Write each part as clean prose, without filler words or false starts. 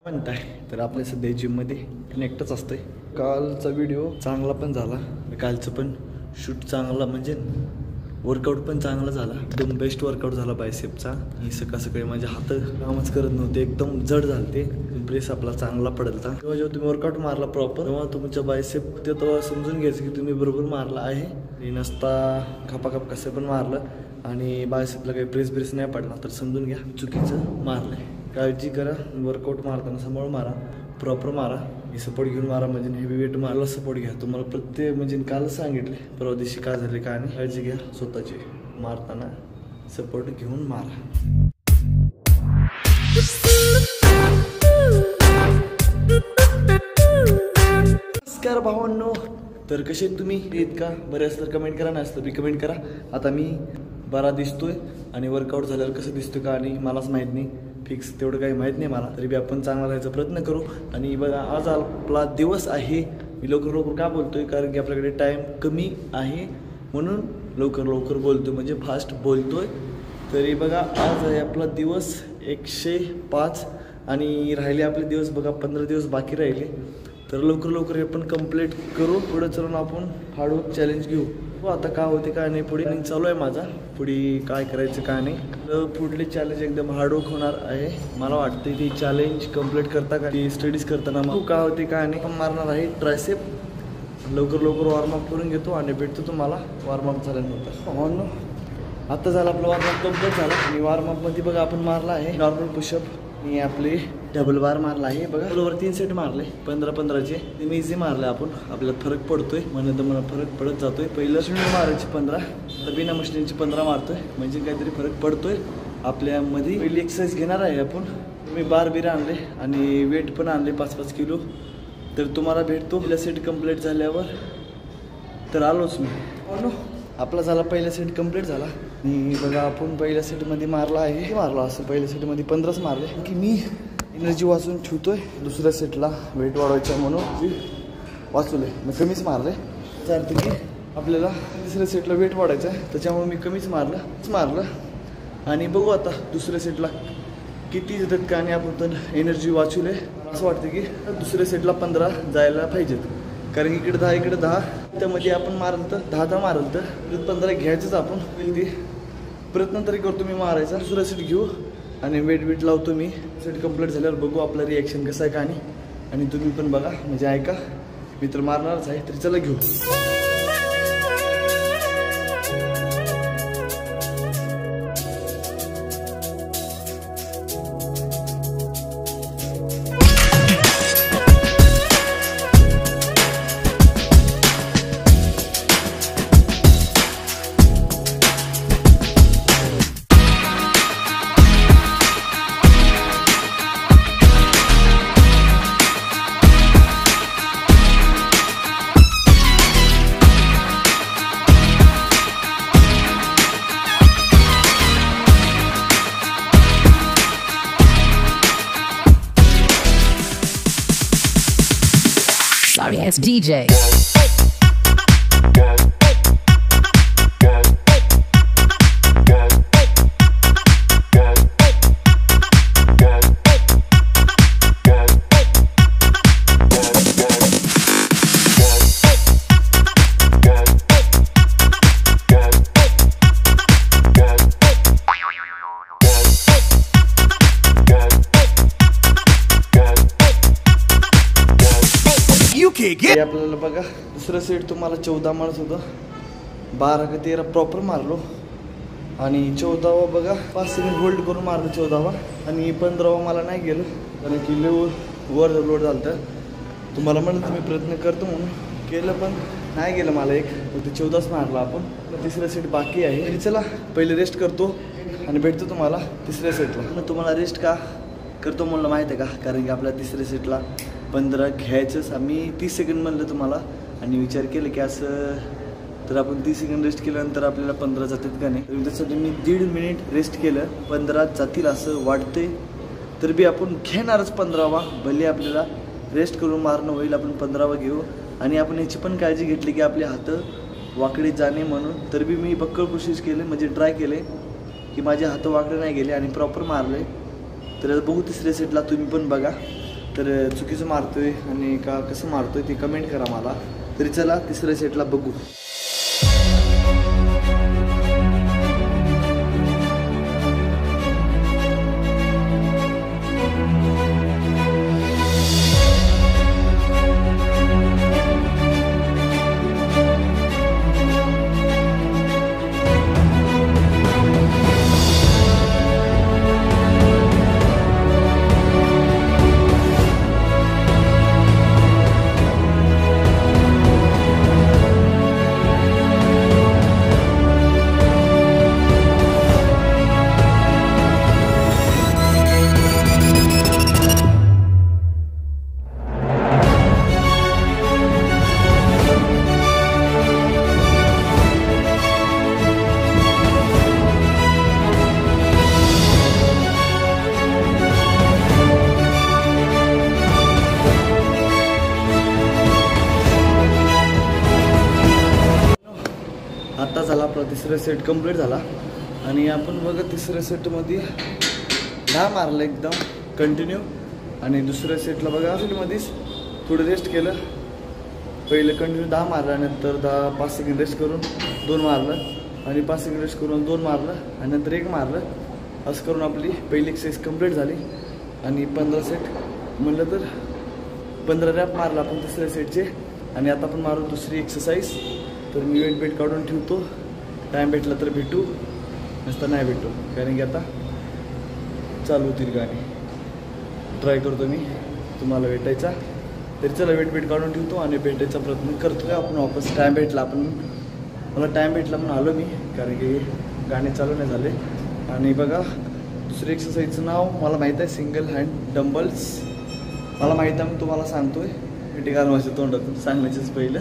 म्हणताय तर आपल्या सध्या जिममध्ये एकटाच असतंय. कालचा व्हिडिओ चांगला पण झाला, कालचं पण शूट चांगला म्हणजे वर्कआउट पण चांगला झाला. एकदम बेस्ट वर्कआउट झाला बायसेपचा. मी सकाळी माझे हात कामच करत नव्हते, एकदम जड झालते. ब्रेस आपला चांगला पडलता. तेव्हा जेव्हा तुम्ही वर्कआउट मारला प्रॉपर तेव्हा तुमच्या बायसेप ते तेव्हा समजून घ्यायचं की तुम्ही बरोबर मारला आहे. नसता खपाखप कसं पण मारलं आणि बायसेपला काही ब्रेस नाही पडला तर समजून घ्या चुकीचं मारलंय. काळजी करा, वर्कआउट मारताना सांभाळून मारा, प्रॉपर मारा. मी सपोर्ट घेऊन मारा म्हणजे हेवी वेट मारला सपोर्ट घ्या. तुम्हाला प्रत्येक म्हणजे कालच सांगितले परवा दिवशी काय झाले काय नाही. काळजी घ्या स्वतःची, मारताना सपोर्ट घेऊन मारा. नमस्कार भावांनो, तर कसे तुम्ही येत का? बऱ्याच तर कमेंट करा, नसतं बी कमेंट करा. आता मी बरा दिसतोय आणि वर्कआउट झाल्यावर कसं दिसतोय का आणि मलाच माहीत नाही, फिक्स तेवढं काही माहीत नाही मला. तरी बी आपण चांगला राहायचा प्रयत्न करू. आणि बघा आज आपला दिवस आहे. मी लवकर का बोलतोय कारण की आपल्याकडे टाईम कमी आहे म्हणून लवकर बोलतोय, म्हणजे फास्ट बोलतोय. तरी बघा आज आहे आपला दिवस 105 आणि राहिले आपले दिवस बघा 15 दिवस बाकी राहिले. तर लवकर हे आपण कंप्लीट करू. पुढे चलून आपण हार्ड चॅलेंज घेऊ. आता काय होते काय नाही पुढे चालू आहे माझा, पुढे काय करायचं काय नाही. तर पुढले चॅलेंज एकदम हार्डवर्क होणार आहे. मला वाटते ती चॅलेंज कंप्लीट करता का ती स्टडीज करताना मग काय होते काय नाही मारणार आहे ट्रायसेप. लवकर वॉर्मअप करून घेतो आणि भेटतो तुम्हाला वॉर्मअप झाल्यानंतर. म्हणून आता झाला आपला वॉर्मअप कंप्लीट झाला आणि वॉर्मअपमध्ये बघा आपण मारला आहे नॉर्मल पुशअप आणि आपले डबल बार मारला आहे. बघा बरोबर 3 सेट मारले 15-15चे. मी इझी मारले आपण, आपल्याला फरक पडतोय म्हणून तर मला फरक पडत जातोय. पहिलं मशीन मारायची 15 तर बिना मशीनची 15 मारतोय म्हणजे काहीतरी फरक पडतोय आपल्यामध्ये. पहिली एक्सरसाइज घेणार आहे आपण. मी बार बिर आणले आणि वेट पण आणले 5-5 किलो. तर तुम्हाला भेटतो पहिला सेट कंप्लीट झाल्यावर. तर आलोच मी. आपला झाला पहिला सेट कंप्लीट झाला आणि बघा आपण पहिल्या सेटमध्ये मारला आहे, मारला असं पहिल्या सेटमध्ये 15च मारले की मी एनर्जी वाचून ठेवतोय. दुसऱ्या सेटला वेट वाढवायचं म्हणून मी वाचवले, मी कमीच मारले. त्याचा अर्थ की आपल्याला तिसऱ्या सेटला वेट वाढायचं आहे त्याच्यामुळे मी कमीच मारलं. आणि बघू आता दुसऱ्या सेटला किती देतात का आणि आपण तर एनर्जी वाचवले. असं वाटतं की दुसऱ्या सेटला 15 जायला पाहिजेत कारण इकडे 10 इकडे 10 त्यामध्ये आपण मारलं तर 10 मारलं तर 15 घ्यायचंच. आपण ते प्रयत्न तरी करतो मी मारायचा. दुसरा सेट घेऊ आणि वेट लावतो मी. सेट कंप्लीट झाल्यावर बघू आपलं रिॲक्शन कसं आहे का आणि तुम्ही पण बघा म्हणजे ऐका. मी तर मारणारच आहे तरी चला घेऊ. Sorry ass DJ. आपल्याला बघा दुसरं सेट तुम्हाला 14 मारत होतं. 12 का 13 प्रॉपर मारलो आणि 14वा बघा 5 सेकंड होल्ड करून मारलं 14वा आणि 15वा मला नाही गेलं कारण की वर लोड झालं तर तुम्हाला म्हणलं तुम्ही प्रयत्न करतो म्हणून केलं पण नाही गेलं मला. फक्त 14च मारला आपण. तिसरा सेट बाकी आहे. चला पहिले रेस्ट करतो आणि भेटतो तुम्हाला तिसऱ्या सेटला. तुम्हाला रेस्ट का करतो म्हणलं माहीत आहे का कारण की आपल्या तिसऱ्या सेटला 15 घ्यायचंच. आम्ही 30 सेकंड म्हणलं तुम्हाला आणि विचार केलं की असं तर आपण 30 सेकंड रेस्ट केल्यानंतर आपल्याला 15 जातात का नाही. त्यासाठी मी 1.5 मिनिट रेस्ट केलं. 15 जातील असं वाटतंय तर बी आपण घेणारच 15वा. भले आपल्याला रेस्ट करून मारणं होईल आपण 15वा घेऊ. आणि आपण याची पण काळजी घेतली की आपले हात वाकडे जाणे म्हणून. तर बी मी बक्कळ कोशिश केले म्हणजे ट्राय केले की माझे हात वाकडे नाही गेले आणि प्रॉपर मारले. तर बघू तिसऱ्या सेटला तुम्ही पण बघा तर चुकीचं मारतोय आणि का कसं मारतोय ते कमेंट करा मला. तरी चला तिसऱ्या सेटला बघू. आता झाला आपला तिसरा सेट कंप्लीट झाला आणि आपण बघा तिसऱ्या सेटमध्ये 10 मारलं एकदम कंटिन्यू. आणि दुसऱ्या सेटला बघा सेटमध्येच थोडं रेस्ट केलं. पहिलं कंटिन्यू 10 मारलं, नंतर 5 सेकंड रेस्ट करून 2 मारलं आणि 5 सेकंड रेस्ट करून 2 मारलं आणि नंतर 1 मारलं. असं करून आपली पहिली एक्सरसाइज कंप्लीट झाली. आणि 15 सेट म्हणलं तर 15 रॅप मारला आपण तिसऱ्या सेटचे. आणि आता आपण मारू दुसरी एक्सरसाइज. तर मी वेट काढून ठेवतो. टाईम भेटला तर भेटू, नसता नाही भेटू, कारण की आता चालू होतील गाणी. ट्राय करतो मी तुम्हाला भेटायचा. तरी चला वेट काढून ठेवतो आणि भेटायचा प्रयत्न करतो. आपण वापस टाईम भेटला मला टाईम भेटला म्हणून आलो मी, कारण की गाणे चालू नाही झाले. आणि बघा दुसरी एक्सरसाइजचं नाव मला माहीत आहे, सिंगल हँड डंबल्स. मला माहीत आहे, मी तुम्हाला सांगतो आहे. मिठी घालवायचं तोंडातून सांगण्याचंच पहिलं.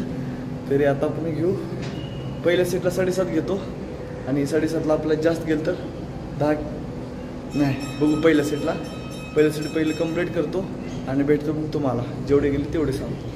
तरी आता आपण घेऊ. पहिल्या सेटला 7.5 घेतो आणि 7.5ला आपल्याला जास्त गेलं तर 10 नाही बघू. पहिल्या सेट पहिलं कंप्लीट करतो आणि भेटतो मग तुम्हाला. जेवढे गेले तेवढे सांगतो.